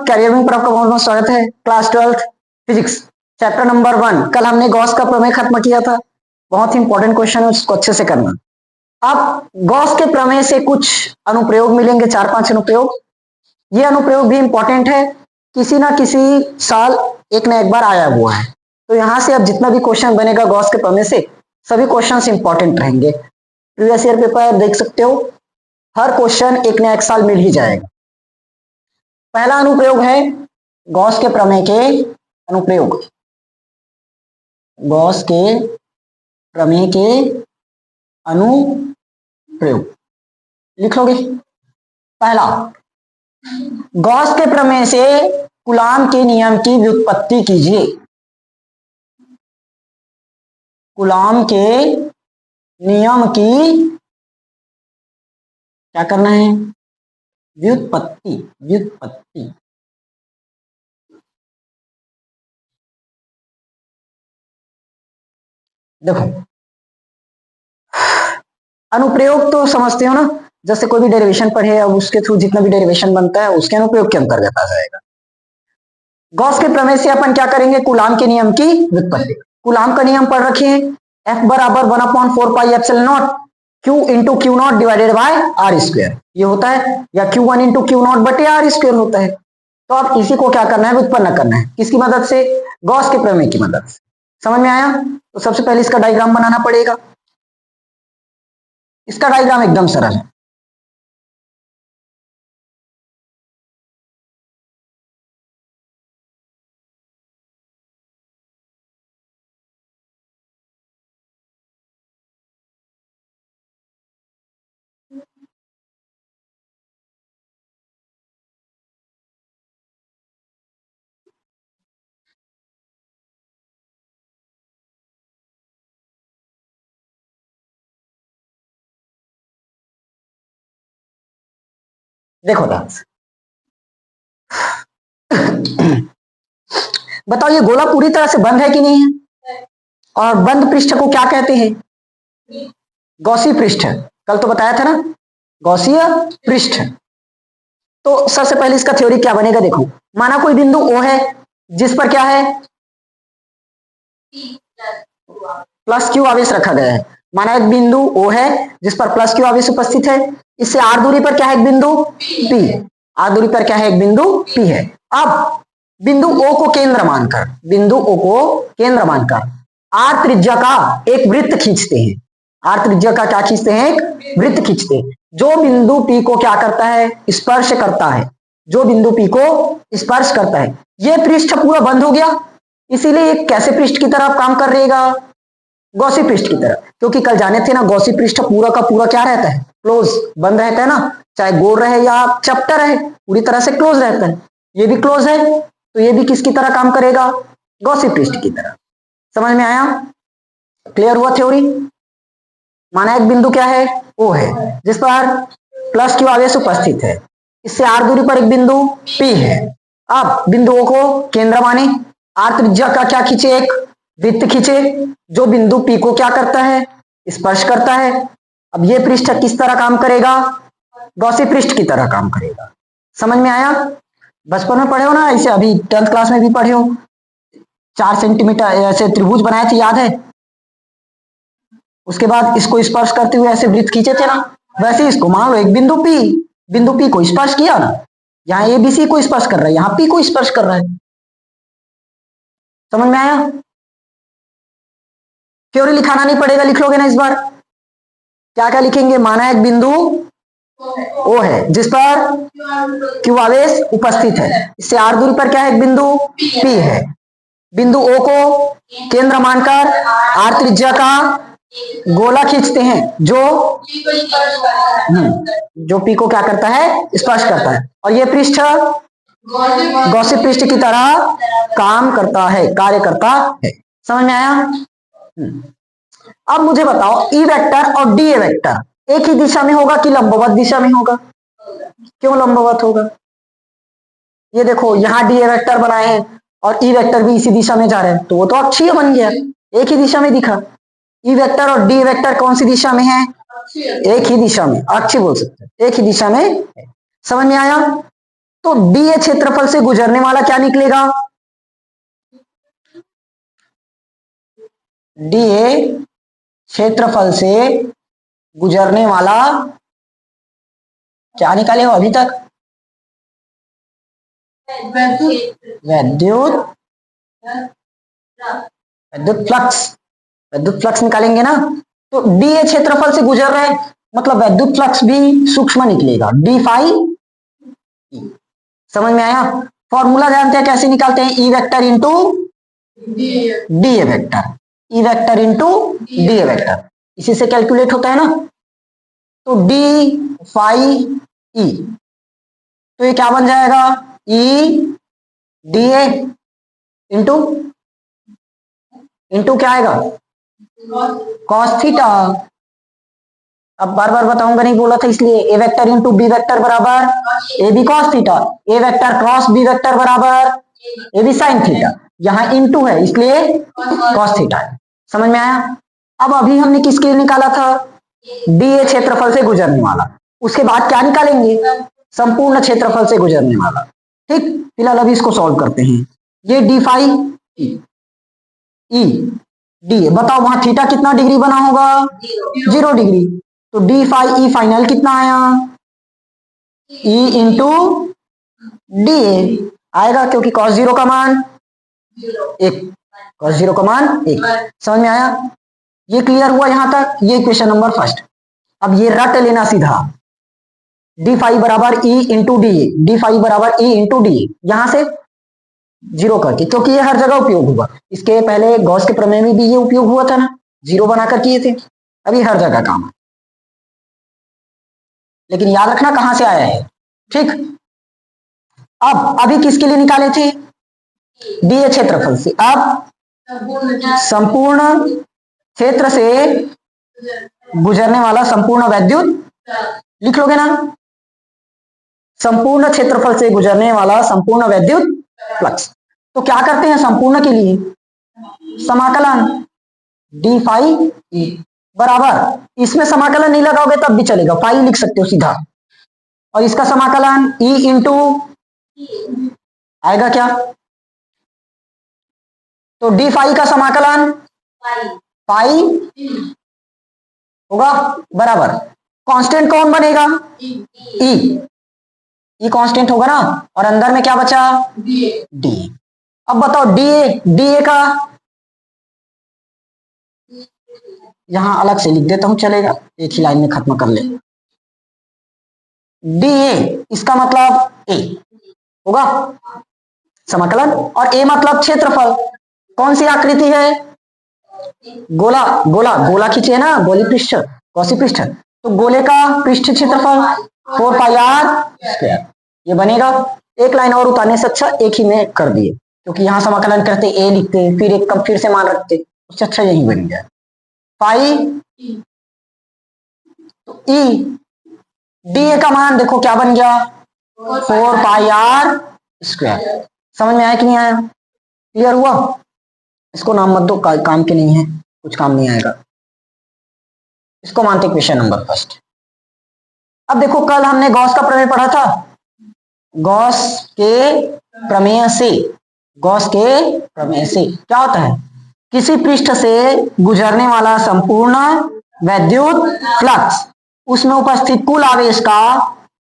Career में आपका बहुत बहुत स्वागत है। Class 12 physics chapter number 1। कल हमने गॉस का प्रमेय खत्म किया था। बहुत ही इंपॉर्टेंट क्वेश्चन है, उसको अच्छे से करना। अब गॉस के प्रमेय से कुछ अनुप्रयोग मिलेंगे, 4-5 अनुप्रयोग। ये अनुप्रयोग भी इंपॉर्टेंट है, किसी ना किसी साल एक ना एक बार आया हुआ है। तो यहां से अब जितना भी क्वेश्चन बनेगा गॉस के प्रमेय से, सभी क्वेश्चन इंपॉर्टेंट रहेंगे। प्रीवियस ईयर पेपर देख सकते हो, हर क्वेश्चन एक ना एक साल मिल ही जाएगा। पहला अनुप्रयोग है गॉस के प्रमेय के अनुप्रयोग। गॉस के प्रमेय के अनुप्रयोग लिख लोगे। पहला, गॉस के प्रमेय से कूलाम के नियम की व्युत्पत्ति कीजिए। कूलाम के नियम की क्या करना है? व्युत्पत्ति। व्युत्पत्ति देखो, अनुप्रयोग तो समझते हो ना, जैसे कोई भी डेरिवेशन पढ़े, अब उसके थ्रू जितना भी डेरिवेशन बनता है उसके अनुप्रयोग के अंतर्गत आ जाएगा। गॉस के प्रमेय से अपन क्या करेंगे? कूलाम के नियम की व्युत्पत्ति। कूलाम का नियम पढ़ रखे हैं, F बराबर 1/4 pi epsilon naught Q into Q naught divided by R square, ये होता है, या Q1 इंटू क्यू नॉट बटे आर स्क्वायर होता है। तो अब इसी को क्या करना है? व्युत्पन्न करना है। किसकी मदद से? गॉस के प्रमेय की मदद से। समझ में आया? तो सबसे पहले इसका डायग्राम बनाना पड़ेगा। इसका डायग्राम एकदम सरल है। देखो बताओ, ये गोला पूरी तरह से बंद है कि नहीं है? और बंद पृष्ठ को क्या कहते हैं? गॉसी पृष्ठ। कल तो बताया था ना, गॉसीय पृष्ठ। तो सबसे पहले इसका थ्योरी क्या बनेगा? देखो, माना कोई बिंदु O है जिस पर क्या है? प्लस क्यू आवेश रखा गया है। माना एक बिंदु O है जिस पर प्लस क्यू आवेश उपस्थित है। इससे r दूरी पर क्या है? एक बिंदु P। r दूरी पर क्या है? एक बिंदु P है। अब बिंदु O को केंद्र मानकर, बिंदु O को केंद्र मानकर r त्रिज्या का एक वृत्त खींचते हैं। r त्रिज्या का क्या खींचते हैं? एक वृत्त खींचते हैं, जो बिंदु P को क्या करता है? स्पर्श करता है। जो बिंदु P को स्पर्श करता है। यह पृष्ठ पूरा बंद हो गया, इसीलिए कैसे पृष्ठ की तरह काम कर रहेगा? गॉसी पृष्ठ की तरह। क्योंकि कल जाने थे ना, गॉसी पृष्ठ पूरा का पूरा क्या रहता है? क्लोज, बंद रहता है ना, चाहे गोल रहे या चपटा रहे, पूरी तरह से क्लोज रहता है। ये भी क्लोज है, तो ये भी किसकी तरह काम करेगा? गॉसी पृष्ठ की तरह। समझ में आया? क्लियर हुआ थ्योरी? माना एक बिंदु क्या है? O है जिस पर प्लस क्यू आवेश उपस्थित है। इससे r दूरी पर एक बिंदु P है। अब बिंदु O को केंद्र माने, r त्रिज्या का क्या खींचे? एक वृत्त खींचे, जो बिंदु P को क्या करता है? स्पर्श करता है। अब ये पृष्ठ किस तरह काम करेगा? गॉसी पृष्ठ की तरह काम करेगा। समझ में आया? बचपन में पढ़े हो ना इसे, अभी 10th क्लास में भी पढ़े हो। 4 सेंटीमीटर ऐसे त्रिभुज बनाए थे, याद है? उसके बाद इसको स्पर्श करते हुए ऐसे वृत्त खींचे थे ना, वैसे इसको मान लो एक बिंदु P को स्पर्श किया ना, यहाँ ABC को स्पर्श कर रहा है, यहाँ P को स्पर्श कर रहा है। समझ में आया? थ्योरी लिखाना नहीं पड़ेगा, लिख लोगे ना इस बार? क्या क्या लिखेंगे? माना एक बिंदु O है जिस पर Q आवेश उपस्थित है। इससे r दूरी पर क्या है? एक बिंदु P है। बिंदु O को केंद्र मानकर r त्रिज्या का गोला खींचते हैं, जो P को क्या करता है? स्पर्श करता है। और ये पृष्ठ गॉसी पृष्ठ की तरह काम करता है, कार्य करता है। समझ में आया? अब मुझे बताओ, E वेक्टर और DA वेक्टर एक ही दिशा में होगा कि लंबवत दिशा में होगा? क्यों लंबवत होगा? ये देखो, यहाँ DA वेक्टर बनाए हैं और E वेक्टर भी इसी दिशा में जा रहे हैं, तो वो तो अक्षीय बन गया, एक ही दिशा में दिखा। E वेक्टर और D वेक्टर कौन सी दिशा में है? एक ही दिशा में, अक्षीय बोल सकते हैं, एक ही दिशा में। समझ में आया? तो डीए क्षेत्रफल से गुजरने वाला क्या निकलेगा? डीए क्षेत्रफल से गुजरने वाला क्या निकाले हो अभी तक? विद्युत विद्युत फ्लक्स निकालेंगे ना। तो डीए क्षेत्रफल से गुजर रहे मतलब विद्युत फ्लक्स भी सूक्ष्म निकलेगा, डी फाई। समझ में आया? फॉर्मूला जानते हैं कैसे निकालते हैं? ई वेक्टर इंटू डी ए vector, E vector into D ए वेक्टर, इसी से कैलकुलेट होता है ना। तो डी फाई ई, तो ये क्या बन जाएगा? E D A into into क्या आएगा? Cos theta. अब बार बार बताऊंगा नहीं, बोला था इसलिए। A vector into B vector बराबर A B cos theta, A vector cross B vector बराबर ए बी साइन थीटा। यहाँ इंटू है इसलिए कॉस थीटा है। समझ में आया? अब अभी हमने किसके लिए निकाला था? डीए क्षेत्रफल से गुजरने वाला। उसके बाद क्या निकालेंगे? संपूर्ण क्षेत्रफल से गुजरने वाला। ठीक, फिलहाल अभी इसको सॉल्व करते हैं। ये डी फाई ई डी, बताओ वहां थीटा कितना डिग्री बना होगा? 0 डिग्री। तो डी फाई ई फाइनल कितना आया? ई इंटू डी ए आएगा, क्योंकि कॉस 0 का मान 1, कॉस 0 का मान 1। समझ में आया? ये क्लियर हुआ यहां तक? ये क्वेश्चन नंबर फर्स्ट। अब ये रट लेना सीधा, डी फाई बराबर E into D A, D phi बराबर ई इंटू डी ए, यहां से 0 करके, क्योंकि ये हर जगह उपयोग हुआ। इसके पहले गॉस के प्रमेय में भी ये उपयोग हुआ था ना, 0 बनाकर किए थे। अभी हर जगह काम है, लेकिन याद रखना कहां से आया है। ठीक, अब अभी किसके लिए निकाले थे? डीए क्षेत्रफल से। अब संपूर्ण क्षेत्र से गुजरने वाला संपूर्ण विद्युत, लिख लोगे ना? संपूर्ण क्षेत्रफल से गुजरने वाला संपूर्ण विद्युत फ्लक्स। तो क्या करते हैं संपूर्ण के लिए? समाकलन डी फाई ई बराबर, इसमें समाकलन नहीं लगाओगे तब भी चलेगा, फाई लिख सकते हो सीधा। और इसका समाकलन ई इंटू आएगा क्या? तो डी फाई का समाकलन फाई होगा बराबर, कांस्टेंट कौन बनेगा? ई कांस्टेंट होगा ना, और अंदर में क्या बचा? डी। अब बताओ डी का यहां अलग से लिख देता हूं, चलेगा, एक ही लाइन में खत्म कर ले। डी ए, इसका मतलब ए होगा समाकलन, और ए मतलब क्षेत्रफल। कौन सी आकृति है? गोला, गोला गोला खींचे ना, गोली पृष्ठ, कौशी पृष्ठ। तो गोले का पृष्ठ क्षेत्रफल 4 पाई आर स्क्वायर, ये बनेगा। एक लाइन और उतारने से अच्छा एक ही में कर दिए, क्योंकि यहां समाकलन करते ए लिखते फिर एक कब फिर से मान रखते, उससे अच्छा यही बन गया पाई। तो ई डी ए का मान देखो क्या बन गया? 4 पाई आर स्क्वायर। समझ में आया कि नहीं आया? क्लियर हुआ? इसको नाम मत दो, काम के नहीं है, कुछ काम नहीं आएगा। इसको मानते क्वेश्चन नंबर फर्स्ट। अब देखो, कल हमने गॉस का प्रमेय पढ़ा था। गॉस के प्रमेय से, गॉस के प्रमेय से क्या होता है? किसी पृष्ठ से गुजरने वाला संपूर्ण विद्युत फ्लक्स, उसमें उपस्थित कुल आवेश का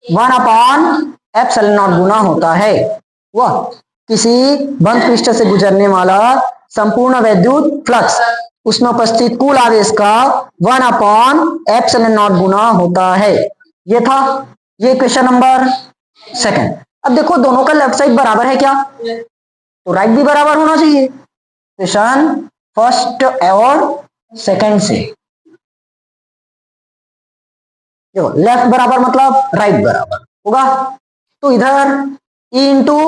1/ε0 गुना होता है। वह किसी बंद पृष्ठ से गुजरने वाला संपूर्ण विद्युत फ्लक्स, उसमें उपस्थित कुल आवेश का 1/ε0 गुना होता है। ये था, ये क्वेश्चन नंबर सेकंड। अब देखो, दोनों का लेफ्ट साइड बराबर है क्या? तो राइट भी बराबर होना चाहिए, क्वेश्चन फर्स्ट और सेकंड से। लेफ्ट बराबर मतलब राइट बराबर होगा। तो इधर E into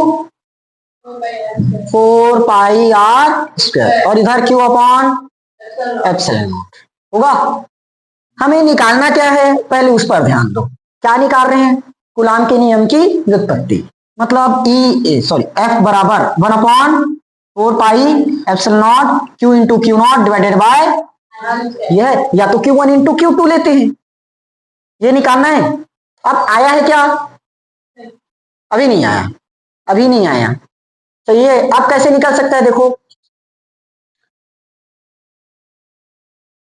4 pi R square, और इधर क्यू अपॉन एप्सिलॉन होगा। हमें निकालना क्या है, पहले उस पर ध्यान दो। क्या निकाल रहे हैं? कूलाम के नियम की व्युत्पत्ति, मतलब एफ बराबर 1/4 pi epsilon Q into Q naught divided bye, यह या तो Q1 इंटू Q2 लेते हैं, ये निकालना है। अब आया है क्या? अभी नहीं आया, अभी नहीं आया। तो ये अब कैसे निकल सकता है, देखो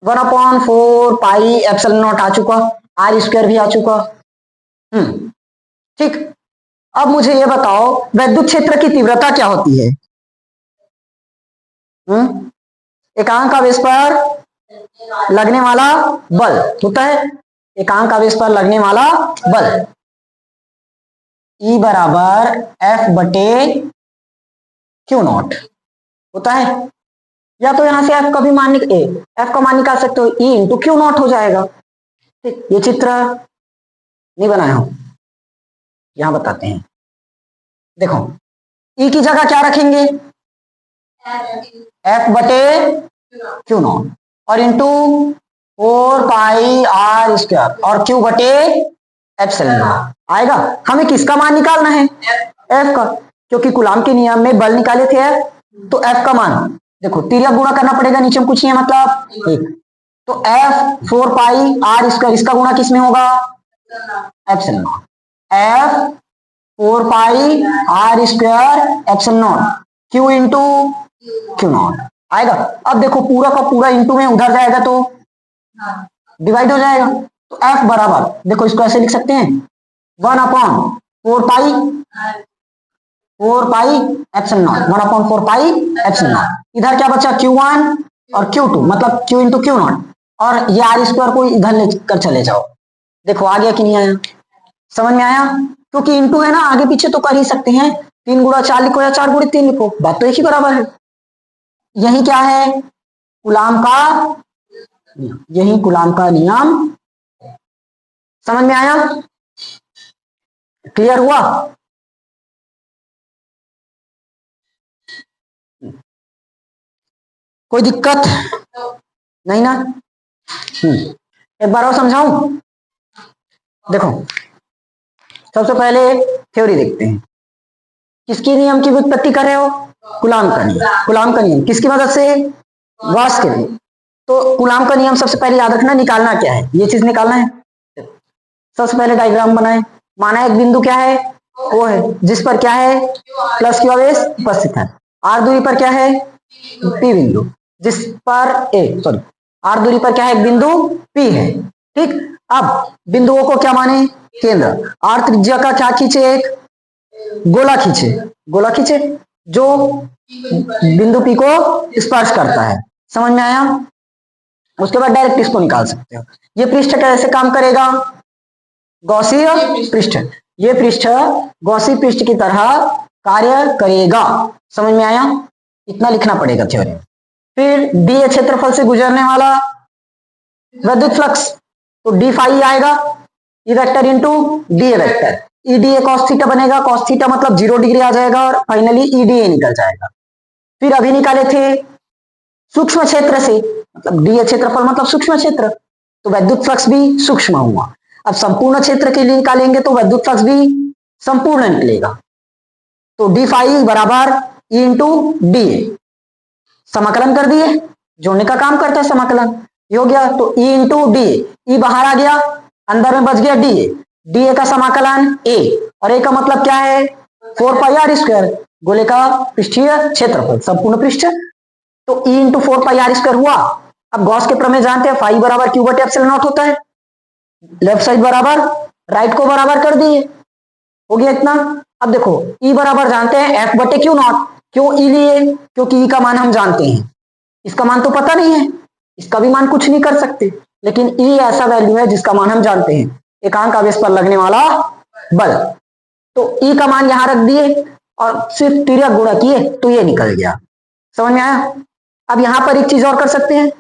1/4 पाई एप्सिलॉन नॉट आ चुका, आर स्क्वायर भी आ चुका। ठीक। अब मुझे ये बताओ वैद्युत क्षेत्र की तीव्रता क्या होती है? एकांक आवेश पर लगने वाला बल होता है, एकांक आवेश पर लगने वाला बल E बराबर F बटे क्यू नॉट होता है। या तो यहां से F का भी मान F का मान निकाल सकते हो, E इंटू क्यू नॉट हो जाएगा। ठीक, ये चित्र नहीं बनाया हूं, यहां बताते हैं। देखो E की जगह क्या रखेंगे? F बटे क्यू नॉट और इंटू 4 पाई आर स्क्वायर और क्यू बटे एप्सिलॉन नॉट आएगा। हमें किसका मान निकालना है? F का, क्योंकि कूलाम के नियम में बल निकाले थे F, तो F का मान देखो तिर्यक गुणा करना पड़ेगा, नीचे में कुछ नहीं है मतलब एक, तो F 4 पाई आर स्क्वायर, इसका गुणा किसमें होगा? Epsilon naught. F 4 pi R square epsilon naught Q into Q naught आएगा। अब देखो पूरा का पूरा इंटू में उधर जाएगा तो डिवाइड हो जाएगा, तो F बराबर देखो इसको ऐसे लिख सकते हैं 1/4 pi epsilon not, 1/4 pi epsilon not. इधर क्या बचा? Q1 और Q2 मतलब Q इंटू क्यू नॉट, और ये आर स्क्वायर को इधर लेकर चले जाओ। देखो आ गया कि नहीं आया? समझ में आया? क्योंकि इंटू है ना, आगे पीछे तो कर ही सकते हैं, 3 गुणा 4 लिखो या 4 गुणा 3 लिखो, बात तो एक ही बराबर है। यही क्या है? कूलाम का, यही कूलाम का नियम। समझ में आया? क्लियर हुआ? कोई दिक्कत नहीं ना? एक बार और समझाऊं? देखो सबसे पहले थ्योरी देखते हैं। किसकी नियम की व्युत्पत्ति कर रहे हो? कूलाम का नियम। कूलाम का नियम किसकी मदद से? गॉस के नियम। तो कूलाम का नियम सबसे पहले याद रखना, निकालना क्या है, ये चीज निकालना है। सबसे पहले डायग्राम बनाए, माना एक बिंदु क्या है? वो है जिस पर क्या है? प्लस क्यू आवेश उपस्थित है। आर दूरी पर क्या है? पी बिंदु, जिस पर आर दूरी पर क्या है? एक बिंदु पी है। ठीक, अब बिंदुओं को क्या माने? केंद्र। आर त्रिज्या का क्या खींचे? एक गोला खींचे, गोला खींचे जो बिंदु पी को स्पर्श करता है। समझ में आया? उसके बाद डायरेक्ट इसको निकाल सकते हो। ये पृष्ठ कैसे काम करेगा? गॉसीय पृष्ठ। ये पृष्ठ गॉसी पृष्ठ की तरह कार्य करेगा। समझ में आया? इतना लिखना पड़ेगा थ्योरी। फिर डी ए क्षेत्रफल से गुजरने वाला विद्युत फ्लक्स, तो डी फाई आएगा, ई वेक्टर इंटू डी ए वेक्टर, ई डी ए कॉस थीटा बनेगा, कॉस थीटा मतलब 0 डिग्री आ जाएगा और फाइनली ई डी ए निकल जाएगा। फिर अभी निकाले थे सूक्ष्म क्षेत्र से, मतलब डी ए क्षेत्रफल मतलब सूक्ष्म क्षेत्र, तो विद्युत फ्लक्स भी सूक्ष्म हुआ। अब संपूर्ण क्षेत्र के लिए निकालेंगे तो विद्युत फ्लक्स भी संपूर्ण निकलेगा, तो डी फाई बराबर ई इंटू डी ए। समाकलन कर दिए, जोड़ने का काम करता है समाकलन, ये हो गया। तो ई इंटू डी ए, ई बाहर आ गया, अंदर में बच गया डी ए, डी ए का समाकलन ए, और ए का मतलब क्या है? 4 पाई आर स्क्वायर, गोले का पृष्ठीय क्षेत्रफल संपूर्ण पृष्ठ, तो E into 4 pi R square हुआ। अब गॉस के प्रमेय जानते हैं, फाई बराबर क्यू बटे एप्सिलॉन नॉट होता है, लेफ्ट साइड बराबर राइट को बराबर कर दिए, हो गया इतना। अब देखो ई बराबर जानते हैं एफ बटे क्यू नॉट, क्यों ई लिए? क्योंकि ई का मान हम जानते हैं, इसका मान तो पता नहीं है, इसका भी मान कुछ नहीं कर सकते, लेकिन ई ऐसा वैल्यू है जिसका मान हम जानते हैं, एकांक आवेश पर लगने वाला बल। तो ई का मान यहां रख दिए और सिर्फ तिर्यक गुणा किए तो ये निकल गया। समझ में आया? अब यहां पर एक चीज और कर सकते हैं,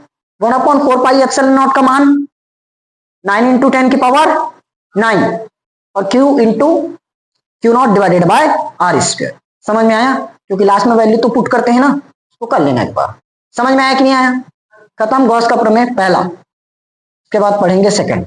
1/4 पाई एप्सिलॉन नॉट का मान 9 इंटू 10 की पावर 9 और Q into Q naught divided by R square. समझ में आया? क्योंकि लास्ट में वैल्यू तो पुट करते हैं ना, उसको कर लेना एक बार। समझ में आया कि नहीं आया? खत्म गॉस का प्रमेय पहला, उसके बाद पढ़ेंगे सेकंड।